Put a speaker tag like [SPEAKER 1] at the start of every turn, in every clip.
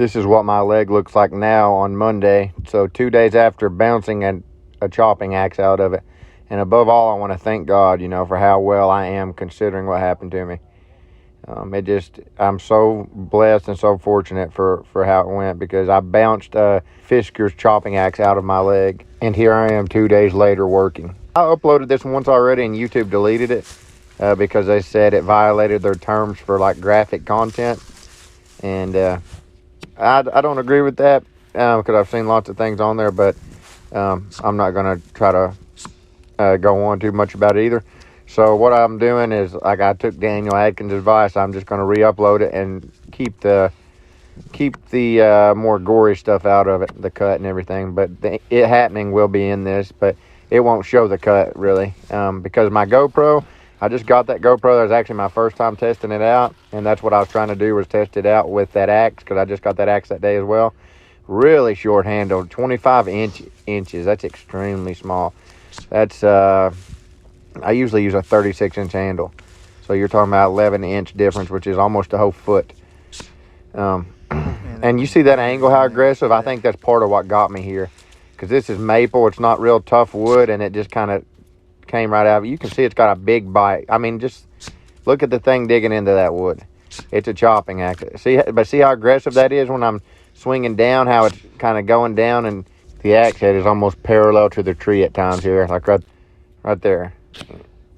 [SPEAKER 1] This is what my leg looks like now on Monday. So 2 days after bouncing a chopping axe out of it. And above all, I want to thank God, for how well I am considering what happened to me. I'm so blessed and so fortunate for how it went, because I bounced Fisker's chopping axe out of my leg. And here I am 2 days later working. I uploaded this once already and YouTube deleted it because they said it violated their terms for like graphic content. And I don't agree with that because I've seen lots of things on there, but I'm not going to try to go on too much about it either. So what I'm doing is, like, I took Daniel Adkins' advice. I'm just going to re-upload it and keep the more gory stuff out of it, the cut and everything. But it happening will be in this, but it won't show the cut really because my GoPro, I just got that GoPro. That was actually my first time testing it out, and that's what I was trying to do, was test it out with that axe, because I just got that axe that day as well. Really short handle, 25 inches. That's extremely small. That's I usually use a 36-inch handle, so you're talking about 11-inch difference, which is almost a whole foot. And you see that angle, how aggressive? I think that's part of what got me here, because this is maple. It's not real tough wood, and it just kind of came right out of it. You can see it's got a big bite. I mean, just look at the thing digging into that wood. It's a chopping axe. See how aggressive that is when I'm swinging down, how it's kind of going down, and the axe head is almost parallel to the tree at times here, like right there.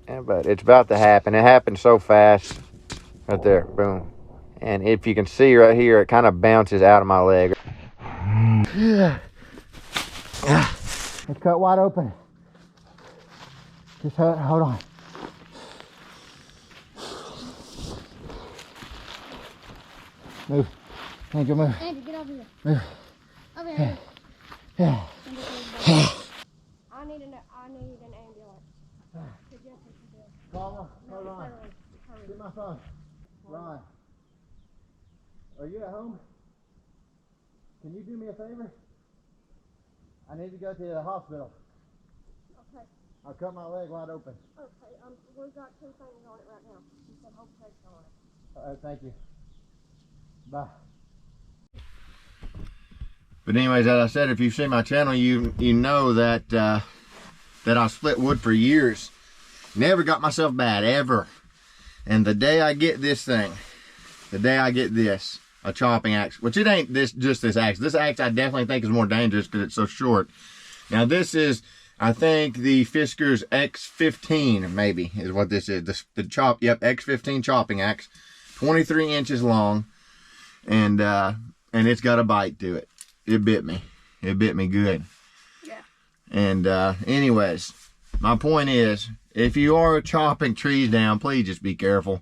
[SPEAKER 1] Yeah, but it's about to happen. It happened so fast. Right there, boom. And if you can see right here, it kind of bounces out of my leg. It's cut wide open. Just hold on. Move. Andrew, move.
[SPEAKER 2] Andrew, get over here.
[SPEAKER 1] Move.
[SPEAKER 2] Over here.
[SPEAKER 1] Yeah.
[SPEAKER 2] I need an ambulance.
[SPEAKER 1] Hold on. Get my phone. Ron, are you at home? Can you do me a favor? I need to go to the hospital.
[SPEAKER 2] Okay.
[SPEAKER 1] I cut my leg wide open.
[SPEAKER 2] Okay. We've got 2 things on it right now. You said hold protection on it.
[SPEAKER 1] All right, thank you. Bye. But anyways, as I said, if you've seen my channel, you know that that I split wood for years. Never got myself bad, ever. And the day I get this thing, the day I get this, a chopping axe, which it ain't just this axe. This axe I definitely think is more dangerous because it's so short. Now this is, I think, the Fisker's X15 maybe is what this is. The X15 chopping axe, 23 inches long, and it's got a bite to it. It bit me. It bit me good.
[SPEAKER 2] Yeah.
[SPEAKER 1] And anyways, my point is, if you are chopping trees down, please just be careful.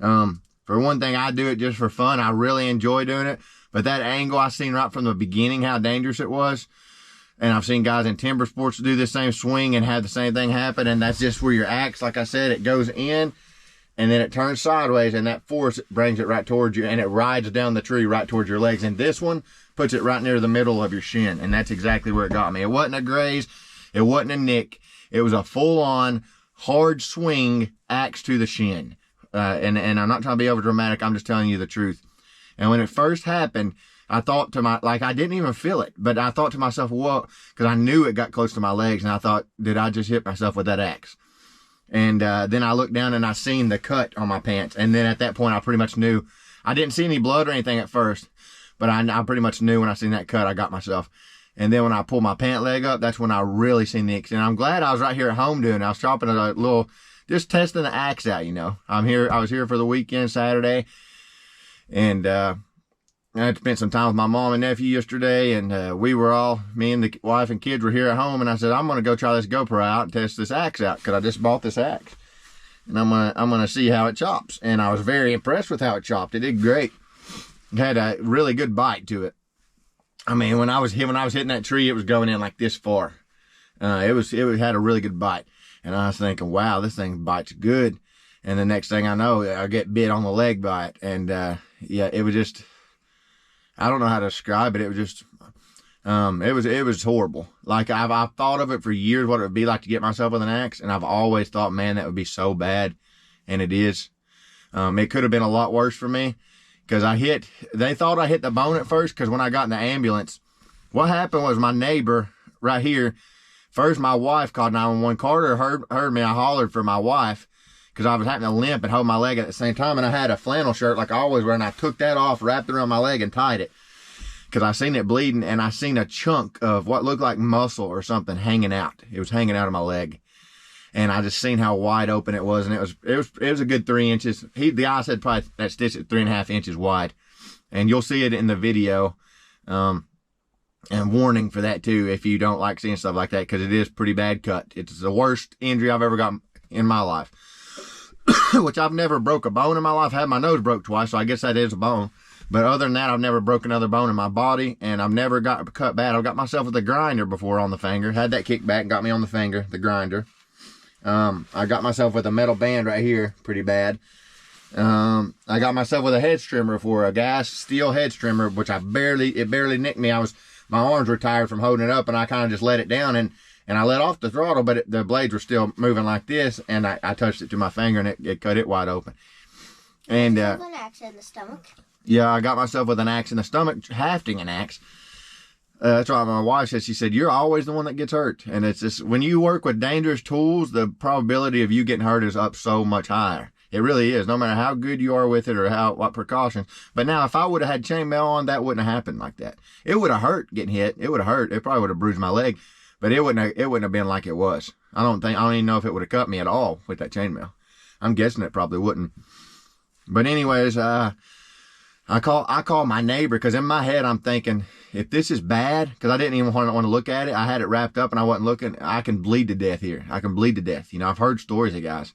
[SPEAKER 1] For one thing, I do it just for fun. I really enjoy doing it. But that angle I seen right from the beginning, how dangerous it was. And I've seen guys in timber sports do the same swing and have the same thing happen. And that's just where your axe, like I said, it goes in and then it turns sideways, and that force brings it right towards you, and it rides down the tree right towards your legs. And this one puts it right near the middle of your shin. And that's exactly where it got me. It wasn't a graze. It wasn't a nick. It was a full-on hard swing axe to the shin. And I'm not trying to be over dramatic. I'm just telling you the truth. And when it first happened, I thought to I didn't even feel it, but I thought to myself, well, because I knew it got close to my legs, and I thought, did I just hit myself with that axe? And then I looked down and I seen the cut on my pants. And then at that point, I pretty much knew. I didn't see any blood or anything at first, but I pretty much knew when I seen that cut, I got myself. And then when I pulled my pant leg up, that's when I really seen the extent. I'm glad I was right here at home doing it. I was chopping a little, just testing the axe out, I was here for the weekend, Saturday. And I had spent some time with my mom and nephew yesterday. And me and the wife and kids were here at home. And I said, I'm going to go try this GoPro out and test this axe out, because I just bought this axe. And I'm gonna see how it chops. And I was very impressed with how it chopped. It did great. It had a really good bite to it. I mean, when I was hitting that tree, it was going in like this far. It had a really good bite. And I was thinking, wow, this thing bites good. And the next thing I know, I get bit on the leg by it. And yeah, it was just, I don't know how to describe it. It was just, it was horrible. Like I've thought of it for years, what it would be like to get myself with an axe. And I've always thought, man, that would be so bad. And it is. It could have been a lot worse for me. because they thought I hit the bone at first, because when I got in the ambulance, what happened was my neighbor right here, first my wife called 911. Carter heard me. I hollered for my wife because I was having to limp and hold my leg at the same time, and I had a flannel shirt like I always wear, and I took that off, wrapped it around my leg, and tied it because I seen it bleeding, and I seen a chunk of what looked like muscle or something hanging out. It was hanging out of my leg. And I just seen how wide open it was, and it was a good 3 inches. The guy said probably that stitch at 3.5 inches wide, and you'll see it in the video. And warning for that too, if you don't like seeing stuff like that, because it is pretty bad cut. It's the worst injury I've ever got in my life. Which I've never broke a bone in my life. I had my nose broke twice, so I guess that is a bone. But other than that, I've never broke another bone in my body, and I've never got cut bad. I've got myself with a grinder before on the finger. Had that kick back, got me on the finger, the grinder. I got myself with a metal band right here, pretty bad. I got myself with a head trimmer before, a gas steel head trimmer, which it barely nicked me. My arms were tired from holding it up, and I kind of just let it down, and I let off the throttle, but the blades were still moving like this, and I touched it to my finger, and it cut it wide open. And
[SPEAKER 2] an axe in the stomach.
[SPEAKER 1] Yeah, I got myself with an axe in the stomach, hafting an axe. That's why my wife said, she said, you're always the one that gets hurt. And it's just, when you work with dangerous tools, the probability of you getting hurt is up so much higher. It really is, no matter how good you are with it or what precautions. But now, if I would have had chainmail on, that wouldn't have happened like that. It would have hurt getting hit. It would have hurt. It probably would have bruised my leg, but it wouldn't have been like it was. I don't even know if it would have cut me at all with that chainmail. I'm guessing it probably wouldn't. But anyways, I call my neighbor, because in my head I'm thinking, if this is bad, because I didn't even want to look at it. I had it wrapped up and I wasn't looking. I can bleed to death here. I can bleed to death. You know, I've heard stories of guys.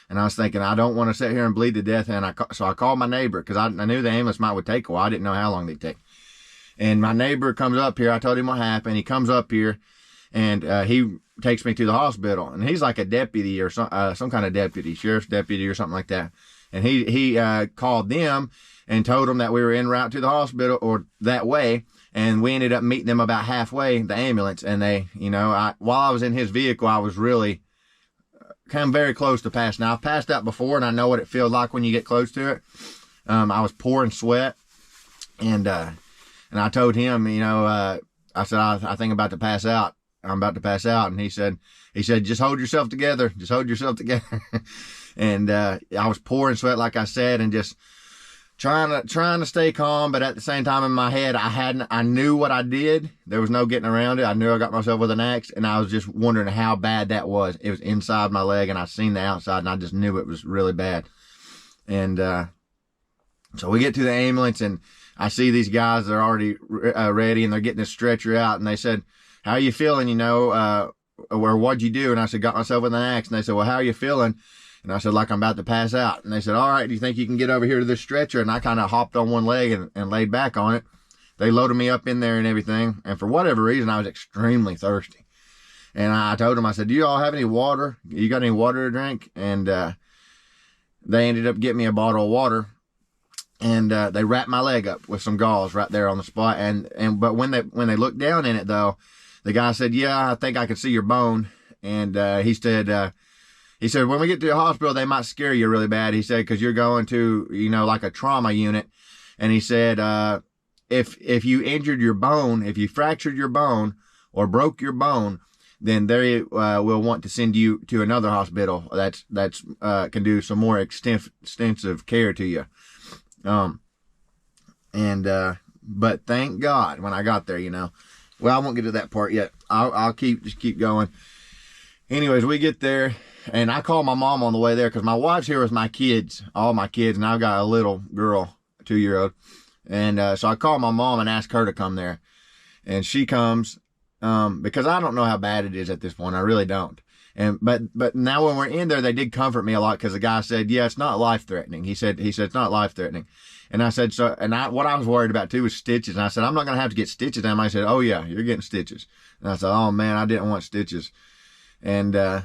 [SPEAKER 1] And I was thinking, I don't want to sit here and bleed to death. And so I called my neighbor, because I knew the ambulance would take a while. I didn't know how long they'd take. And my neighbor comes up here. I told him what happened. He comes up here, and he takes me to the hospital. And he's like a deputy or some kind of deputy, sheriff's deputy or something like that. And he called them and told them that we were en route to the hospital, or that way. And we ended up meeting them about halfway, the ambulance. And they, while I was in his vehicle, I was really kind of very close to passing. Now, I've passed out before, and I know what it feels like when you get close to it. I was pouring sweat, and I told him, I said, I think I'm about to pass out. I'm about to pass out. And he said, just hold yourself together. Just hold yourself together. And I was pouring sweat, like I said, and just trying to stay calm, but at the same time in my head, I knew what I did. There was no getting around it. I knew I got myself with an axe, and I was just wondering how bad that was. It was inside my leg, and I seen the outside, and I just knew it was really bad. And so we get to the ambulance, and I see these guys, they're already ready, and they're getting this stretcher out, and they said, how are you feeling, or what'd you do? And I said, got myself with an axe. And they said, well, how are you feeling? And I said, like I'm about to pass out. And they said, all right, do you think you can get over here to this stretcher? And I kind of hopped on one leg and laid back on it. They loaded me up in there and everything. And for whatever reason, I was extremely thirsty. And I told them, I said, do you all have any water? You got any water to drink? And they ended up getting me a bottle of water. And they wrapped my leg up with some gauze right there on the spot. But when they looked down in it, though, the guy said, yeah, I think I can see your bone. And he said, when we get to the hospital, they might scare you really bad. He said, because you're going to, like a trauma unit. And he said, if you injured your bone, if you fractured your bone or broke your bone, then they will want to send you to another hospital that's can do some more extensive care to you. But thank God when I got there, well, I won't get to that part yet. I'll keep going. Anyways, we get there. And I called my mom on the way there, because my wife's here with my kids, all my kids, and I've got a little girl, 2-year-old. And so I called my mom and asked her to come there. And she comes, because I don't know how bad it is at this point. I really don't. But now when we're in there, they did comfort me a lot, because the guy said, yeah, it's not life-threatening. He said it's not life-threatening. And I said, what I was worried about too was stitches. And I said, I'm not going to have to get stitches. And I said, oh yeah, you're getting stitches. And I said, oh man, I didn't want stitches. And,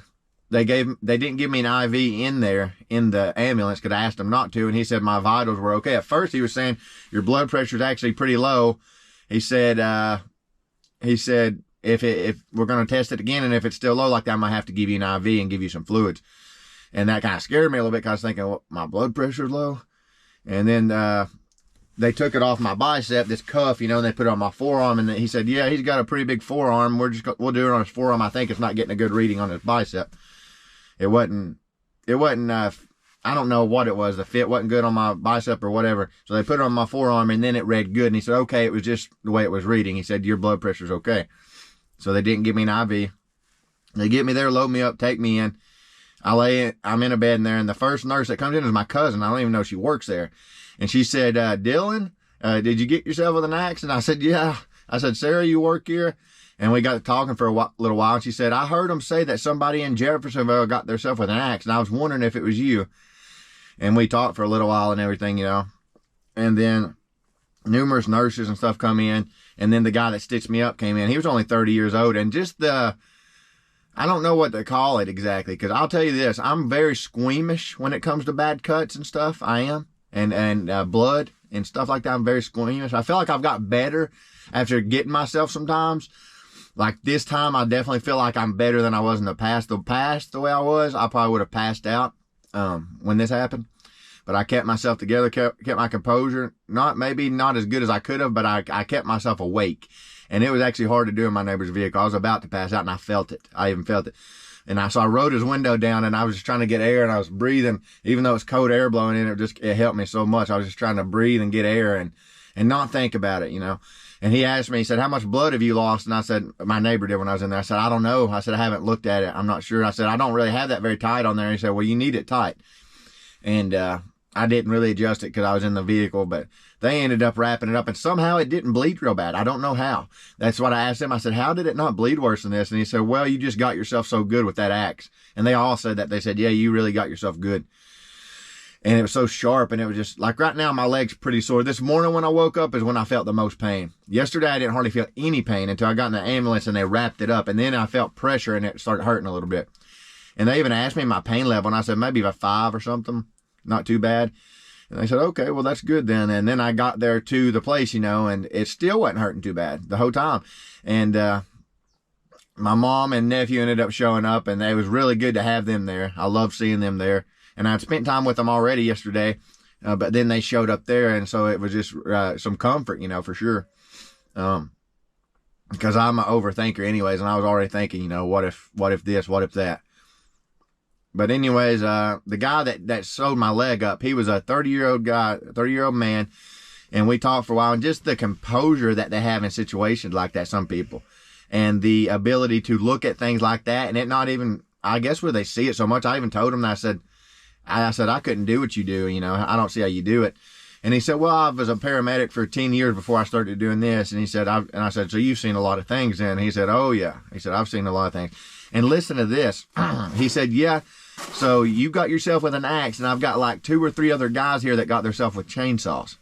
[SPEAKER 1] they didn't give me an IV in there in the ambulance, because I asked them not to. And he said my vitals were okay. At first he was saying your blood pressure is actually pretty low. He said if we're going to test it again, and if it's still low like that, I might have to give you an IV and give you some fluids. And that kind of scared me a little bit, because I was thinking, well, my blood pressure's low. And then they took it off my bicep, this cuff, you know, and they put it on my forearm. And he said, yeah, he's got a pretty big forearm. We'll do it on his forearm. I think it's not getting a good reading on his bicep. It wasn't, I don't know what it was. The fit wasn't good on my bicep or whatever. So they put it on my forearm and then it read good. And he said, okay, it was just the way it was reading. He said, your blood pressure's okay. So they didn't give me an IV. They get me there, load me up, take me in. I'm in a bed in there, and the first nurse that comes in is my cousin. I don't even know she works there. And she said, Dylan, did you get yourself with an axe? And I said, yeah. I said, Sarah, you work here? And we got talking for a little while. And she said, I heard them say that somebody in Jeffersonville got themselves with an axe. And I was wondering if it was you. And we talked for a little while and everything, you know. And then numerous nurses and stuff come in. And then the guy that stitched me up came in. He was only 30 years old. And just I don't know what to call it exactly, because I'll tell you this, I'm very squeamish when it comes to bad cuts and stuff. I am. And blood and stuff like that. I'm very squeamish. I feel like I've got better after getting myself sometimes. Like this time, I definitely feel like I'm better than I was in the past. The way I was, I probably would have passed out when this happened. But I kept myself together, kept my composure. Maybe not as good as I could have, but I kept myself awake. And it was actually hard to do in my neighbor's vehicle. I was about to pass out and I felt it. I even felt it. And so I rolled his window down and I was just trying to get air and I was breathing, even though it's cold air blowing in, it helped me so much. I was just trying to breathe and get air and not think about it, you know. And he asked me, he said, how much blood have you lost? And I said, my neighbor did when I was in there. I said, I don't know. I said, I haven't looked at it. I'm not sure. I said, I don't really have that very tight on there. And he said, well, you need it tight. And, I didn't really adjust it because I was in the vehicle, but they ended up wrapping it up and somehow it didn't bleed real bad. I don't know how. That's what I asked him. I said, how did it not bleed worse than this? And he said, well, you just got yourself so good with that axe. And they all said that. They said, yeah, you really got yourself good. And it was so sharp and it was just like right now, my leg's pretty sore. This morning when I woke up is when I felt the most pain. Yesterday, I didn't hardly feel any pain until I got in the ambulance and they wrapped it up. And then I felt pressure and it started hurting a little bit. And they even asked me my pain level and I said, maybe about 5 or something. Not too bad. And they said, okay, well, that's good then. And then I got there to the place, you know, and it still wasn't hurting too bad the whole time. And my mom and nephew ended up showing up, and it was really good to have them there. I love seeing them there. And I'd spent time with them already yesterday, but then they showed up there, and so it was just some comfort, you know, for sure. Because I'm an overthinker anyways, and I was already thinking, you know, what if this, what if that? But anyways, the guy that sewed my leg up, he was a 30-year-old man. And we talked for a while, and just the composure that they have in situations like that, some people. And the ability to look at things like that, and it not even, I guess where they see it so much, I even told him, that I said, I couldn't do what you do, you know, I don't see how you do it. And he said, well, I was a paramedic for 10 years before I started doing this. And he said, I said, so you've seen a lot of things then? And he said, oh yeah. He said, I've seen a lot of things. And listen to this. He said, yeah. So you got yourself with an axe, and I've got like 2 or 3 other guys here that got themselves with chainsaws.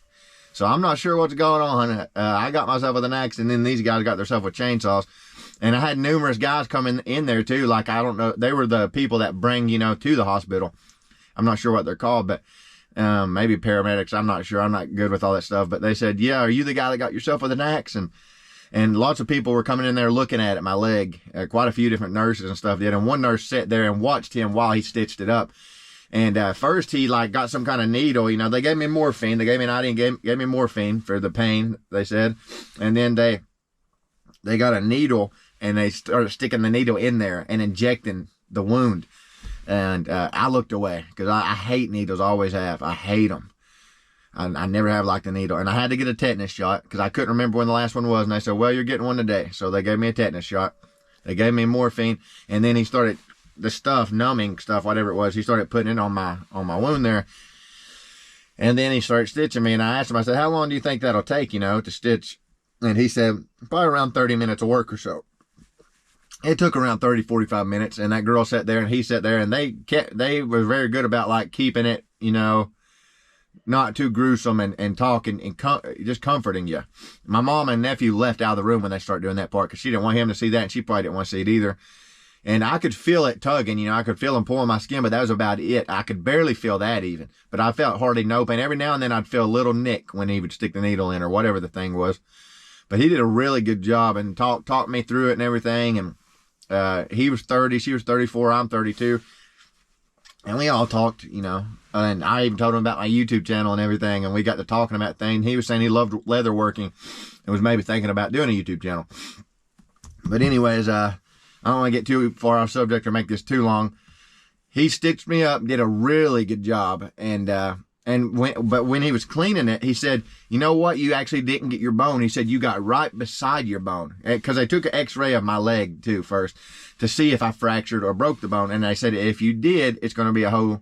[SPEAKER 1] So I'm not sure what's going on. I got myself with an axe, and then these guys got themselves with chainsaws. And I had numerous guys coming in there too. Like, I don't know. They were the people that bring, you know, to the hospital. I'm not sure what they're called, but maybe paramedics. I'm not sure. I'm not good with all that stuff. But they said, yeah, are you the guy that got yourself with an axe? And lots of people were coming in there looking at it, my leg. Quite a few different nurses and stuff did. And one nurse sat there and watched him while he stitched it up. And first he like got some kind of needle. You know, they gave me morphine. They gave me an iodine, gave me morphine for the pain, they said. And then they got a needle and they started sticking the needle in there and injecting the wound. And I looked away because I hate needles. I always have. I hate them. I never have liked a needle. And I had to get a tetanus shot because I couldn't remember when the last one was. And they said, well, you're getting one today. So they gave me a tetanus shot. They gave me morphine. And then he started, the stuff, numbing stuff, whatever it was, he started putting it on my wound there. And then he started stitching me. And I asked him, I said, how long do you think that'll take, you know, to stitch? And he said, probably around 30 minutes of work or so. It took around 30, 45 minutes. And that girl sat there and he sat there, and they were very good about like keeping it, you know, not too gruesome and talking and just comforting you. My mom and nephew left out of the room when they started doing that part because she didn't want him to see that, and she probably didn't want to see it either. And I could feel it tugging, you know, I could feel him pulling my skin, but that was about it. I could barely feel that even, but I felt hardly no pain. Every now and then I'd feel a little nick when he would stick the needle in or whatever the thing was. But he did a really good job and talked me through it and everything. And he was 30, she was 34, I'm 32. And we all talked, you know, and I even told him about my YouTube channel and everything. And we got to talking about things. He was saying he loved leather working and was maybe thinking about doing a YouTube channel. But anyways, I don't want to get too far off subject or make this too long. He stitched me up, did a really good job. But when he was cleaning it, he said, you know what? You actually didn't get your bone. He said, you got right beside your bone. Because I took an x-ray of my leg too first to see if I fractured or broke the bone. And they said, if you did, it's going to be a whole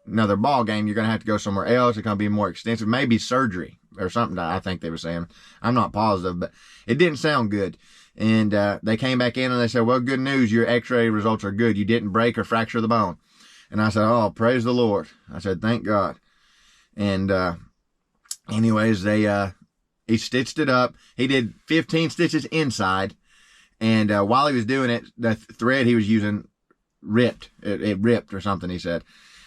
[SPEAKER 1] another ball game. You're going to have to go somewhere else. It's going to be more extensive, maybe surgery or something. I think they were saying. I'm not positive, but it didn't sound good. And they came back in and they said, well, good news. Your x-ray results are good. You didn't break or fracture the bone. And I said, oh, praise the Lord. I said, thank God. And anyways, he stitched it up. He did 15 stitches inside. And while he was doing it, the thread he was using ripped. It ripped or something, he said.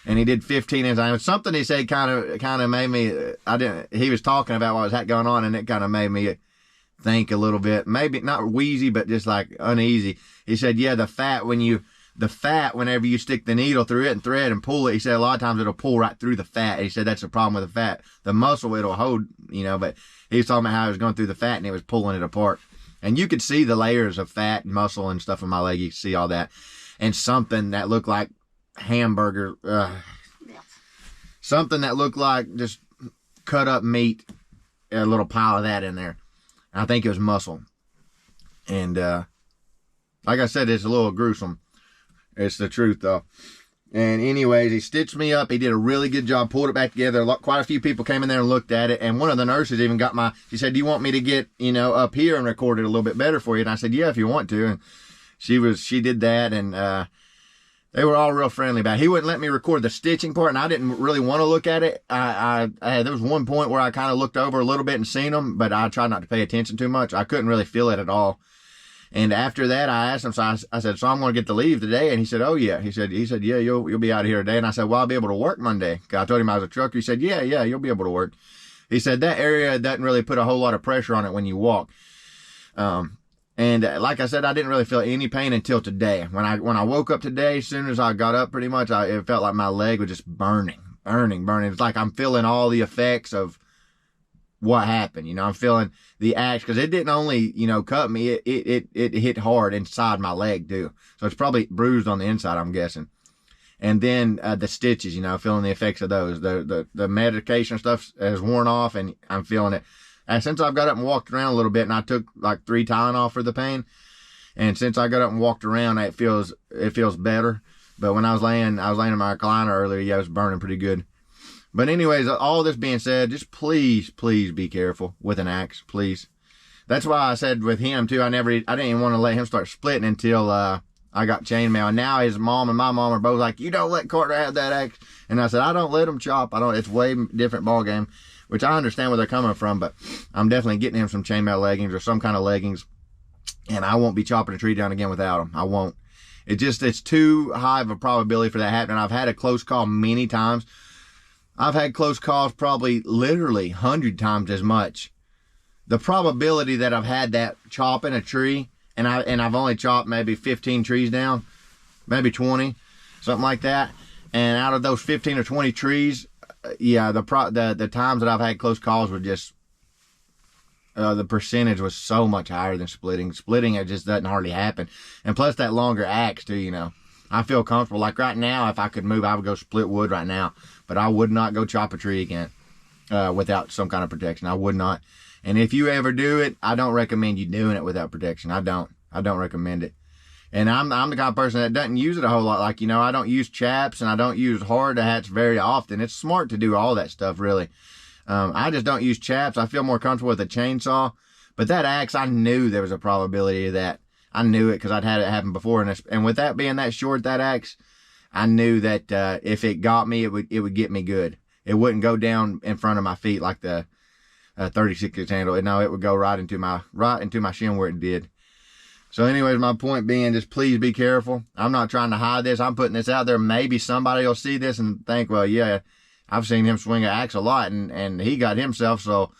[SPEAKER 1] And he did 15 inside. Something he said kind of made me, he was talking about what was going on, and it kind of made me think a little bit. Maybe not wheezy, but just like uneasy. He said, yeah, the fat, whenever you stick the needle through it and thread and pull it, he said a lot of times it'll pull right through the fat. He said that's the problem with the fat. The muscle, it'll hold, you know, but he was talking about how it was going through the fat and it was pulling it apart. And you could see the layers of fat and muscle and stuff in my leg. You could see all that. And something that looked like hamburger, something that looked like just cut up meat, a little pile of that in there. I think it was muscle. And like I said, it's a little gruesome. It's the truth, though. And anyways, he stitched me up. He did a really good job, pulled it back together. Quite a few people came in there and looked at it. And one of the nurses even got she said, do you want me to get, you know, up here and record it a little bit better for you? And I said, yeah, if you want to. And she did that. And they were all real friendly about it. He wouldn't let me record the stitching part, and I didn't really want to look at it. There was one point where I kind of looked over a little bit and seen them, but I tried not to pay attention too much. I couldn't really feel it at all. And after that, I asked him, so I said, so I'm going to get to leave today? And he said, oh, yeah. He said, yeah, you'll be out of here today. And I said, well, I'll be able to work Monday. I told him I was a trucker. He said, yeah, you'll be able to work. He said, that area doesn't really put a whole lot of pressure on it when you walk. And like I said, I didn't really feel any pain until today. When I woke up today, as soon as I got up, pretty much, it felt like my leg was just burning. It's like I'm feeling all the effects of what happened. You know, I'm feeling the axe, because it didn't only, you know, cut me. It hit hard inside my leg too. So it's probably bruised on the inside, I'm guessing. And then the stitches, you know, feeling the effects of those. The medication stuff has worn off, and I'm feeling it. And since I've got up and walked around a little bit, and I took like 3 Tylenol for the pain, and since I got up and walked around, it feels better. But when I was laying in my recliner earlier, yeah, it was burning pretty good. But anyways, all this being said, just please be careful with an axe, please. That's why I said with him too, I didn't even want to let him start splitting until I got chainmail. And now his mom and my mom are both like, you don't let Carter have that axe. And I said, I don't let him chop. It's way different ball game, which I understand where they're coming from, but I'm definitely getting him some chainmail leggings or some kind of leggings. And I won't be chopping a tree down again without them. I won't. It's too high of a probability for that happening. I've had a close call many times. I've had close calls probably literally 100 times as much. The probability that I've had that chopping a tree, and I've only chopped maybe 15 trees down, maybe 20, something like that. And out of those 15 or 20 trees, yeah, the times that I've had close calls were just, the percentage was so much higher than splitting. Splitting, it just doesn't hardly happen. And plus that longer axe too, you know. I feel comfortable. Like right now, if I could move, I would go split wood right now. But I would not go chop a tree again without some kind of protection. I would not. And if you ever do it, I don't recommend you doing it without protection. I don't recommend it. And I'm the kind of person that doesn't use it a whole lot. Like, you know, I don't use chaps and I don't use hard hats very often. It's smart to do all that stuff, really. I just don't use chaps. I feel more comfortable with a chainsaw. But that axe, I knew there was a probability of that. I knew it because I'd had it happen before. And with that being that short, that axe, I knew that if it got me, it would get me good. It wouldn't go down in front of my feet like the 36-inch handle. No, it would go right into my shin where it did. So anyways, my point being, just please be careful. I'm not trying to hide this. I'm putting this out there. Maybe somebody will see this and think, well, yeah, I've seen him swing an axe a lot and he got himself. So,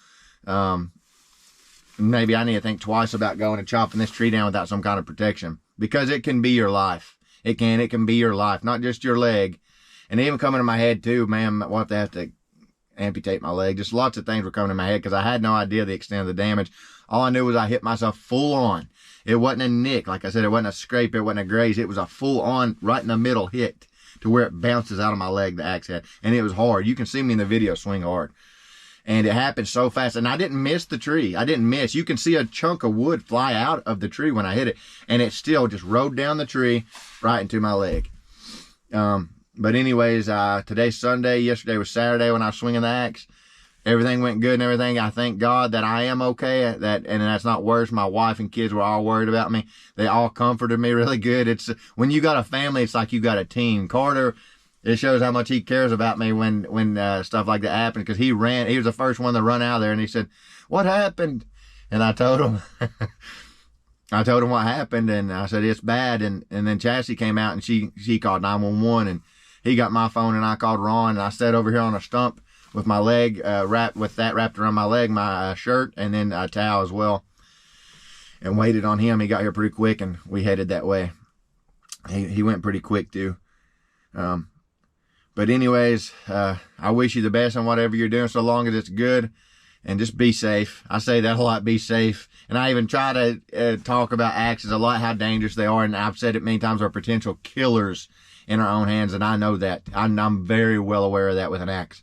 [SPEAKER 1] maybe I need to think twice about going and chopping this tree down without some kind of protection, because it can be your life. It can be your life, not just your leg. And even coming to my head too, man, we'll have to amputate my leg. Just lots of things were coming to my head because I had no idea the extent of the damage. All I knew was I hit myself full on. It wasn't a nick. Like I said, it wasn't a scrape. It wasn't a graze. It was a full on, right in the middle hit to where it bounces out of my leg, the axe head. And it was hard. You can see me in the video swing hard. And it happened so fast. And I didn't miss the tree. I didn't miss. You can see a chunk of wood fly out of the tree when I hit it. And it still just rode down the tree right into my leg. But anyways, today's Sunday. Yesterday was Saturday when I was swinging the axe. Everything went good and everything. I thank God that I am okay. And that's not worse. My wife and kids were all worried about me. They all comforted me really good. It's when you got a family, it's like you got a team. Carter, it shows how much he cares about me when stuff like that happened, because he was the first one to run out of there, and he said, "What happened?" And I told him, what happened, and I said, "It's bad." And then Chassie came out and she called 911, and he got my phone, and I called Ron, and I sat over here on a stump with my leg wrapped around my leg, my shirt, and then a towel as well, and waited on him. He got here pretty quick, and we headed that way. He went pretty quick too. But anyways, I wish you the best on whatever you're doing, so long as it's good, and just be safe. I say that a lot, be safe. And I even try to talk about axes a lot, how dangerous they are. And I've said it many times, are potential killers in our own hands. And I know that. I'm very well aware of that with an axe.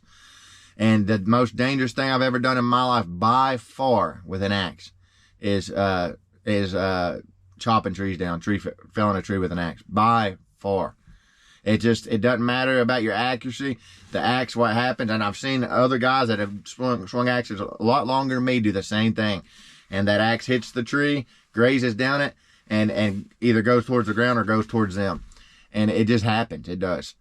[SPEAKER 1] And the most dangerous thing I've ever done in my life by far with an axe is chopping trees down, felling a tree with an axe, by far. It doesn't matter about your accuracy. The axe, what happens, and I've seen other guys that have swung axes a lot longer than me do the same thing. And that axe hits the tree, grazes down it, and either goes towards the ground or goes towards them. And it just happens. It does.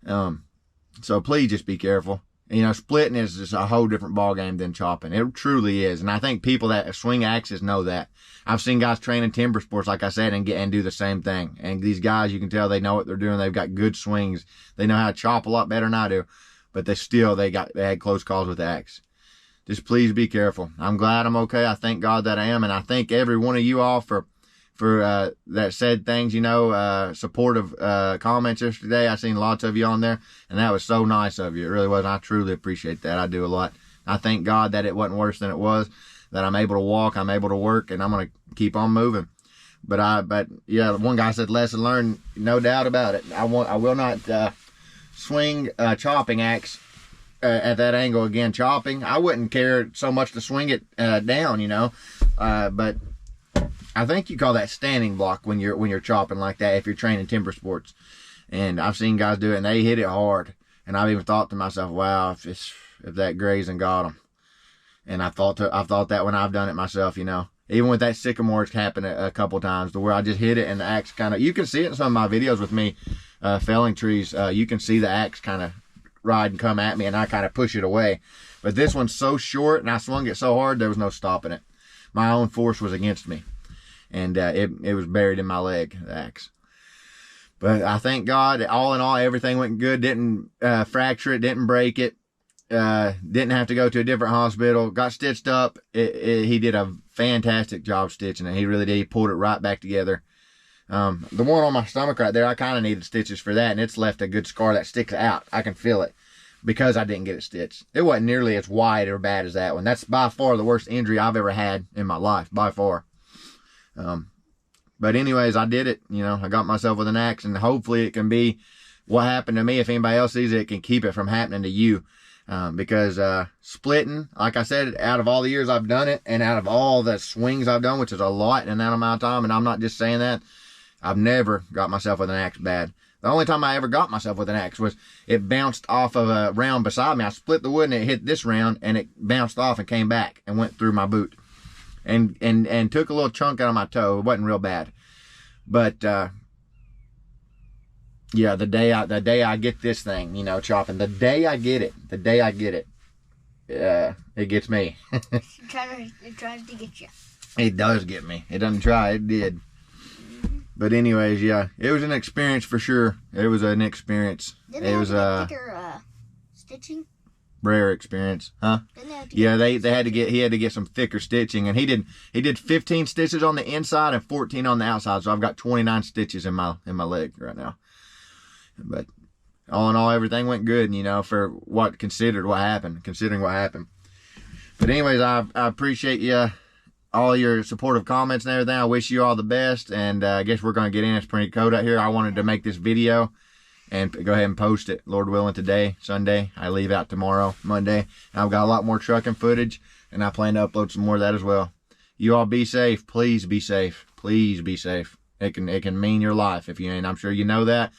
[SPEAKER 1] So please just be careful. You know, splitting is just a whole different ball game than chopping. It truly is. And I think people that swing axes know that. I've seen guys training timber sports, like I said, and do the same thing. And these guys, you can tell they know what they're doing. They've got good swings. They know how to chop a lot better than I do. But they had close calls with the axe. Just please be careful. I'm glad I'm okay. I thank God that I am. And I thank every one of you all for that said things, supportive comments yesterday. I seen lots of you on there, and that was so nice of you. It really was. I truly appreciate that. I do a lot. I thank God that it wasn't worse than it was, that I'm able to walk, I'm able to work, and I'm going to keep on moving. But yeah, one guy said lesson learned, no doubt about it. I will not swing a chopping axe at that angle again. Chopping, I wouldn't care so much to swing it down, but I think you call that standing block when you're chopping like that, if you're training timber sports. And I've seen guys do it, and they hit it hard. And I've even thought to myself, wow, if that grazing got them. And I've thought that when I've done it myself, Even with that sycamore, it's happened a couple times to where I just hit it and the axe kind of, you can see it in some of my videos with me felling trees. You can see the axe kind of ride and come at me, and I kind of push it away. But this one's so short, and I swung it so hard, there was no stopping it. My own force was against me. And it was buried in my leg, the axe. But I thank God, all in all, everything went good. Didn't fracture it, didn't break it. Didn't have to go to a different hospital. Got stitched up. He did a fantastic job stitching it. He really did. He pulled it right back together. The one on my stomach right there, I kind of needed stitches for that, and it's left a good scar that sticks out. I can feel it because I didn't get it stitched. It wasn't nearly as wide or bad as that one. That's by far the worst injury I've ever had in my life, by far. But anyways, I did it. I got myself with an axe, and hopefully it can be what happened to me. If anybody else sees it, it can keep it from happening to you. Because splitting, like I said, out of all the years I've done it, and out of all the swings I've done, which is a lot in that amount of time, and I'm not just saying that, I've never got myself with an axe bad. The only time I ever got myself with an axe was it bounced off of a round beside me. I split the wood and it hit this round, and it bounced off and came back and went through my boot. And took a little chunk out of my toe. It wasn't real bad. But yeah, the day I get this thing, chopping, the day I get it, it gets me.
[SPEAKER 2] It tries to get you.
[SPEAKER 1] It does get me. It doesn't try, it did. But anyways, yeah, it was an experience for sure. It was an experience.
[SPEAKER 2] Didn't it was thicker stitching?
[SPEAKER 1] Rare experience, huh? Yeah, he had to get some thicker stitching, and he did 15 stitches on the inside and 14 on the outside. So I've got 29 stitches in my leg right now. But all in all, everything went good, you know, for considering what happened. But anyways, I appreciate you, all your supportive comments and everything. I wish you all the best, and I guess we're going to get in. It's pretty cold out here. I wanted to make this video and go ahead and post it, Lord willing, today, Sunday. I leave out tomorrow, Monday. And I've got a lot more trucking footage, and I plan to upload some more of that as well. You all be safe. Please be safe. Please be safe. It can mean your life if you ain't. I'm sure you know that,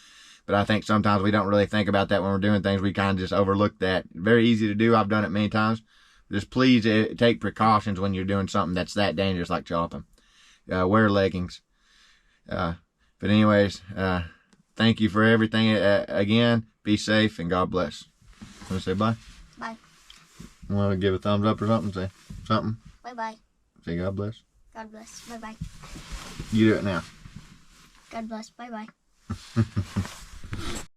[SPEAKER 1] but I think sometimes we don't really think about that when we're doing things. We kind of just overlook that. Very easy to do. I've done it many times. Just please take precautions when you're doing something that's that dangerous like chopping. Wear leggings. But anyways, thank you for everything again. Be safe and God bless. Want to say bye?
[SPEAKER 2] Bye.
[SPEAKER 1] Want to give a thumbs up or something? Say something?
[SPEAKER 2] Bye-bye.
[SPEAKER 1] Say God bless.
[SPEAKER 2] God bless. Bye-bye.
[SPEAKER 1] You do it now.
[SPEAKER 2] God bless. Bye-bye.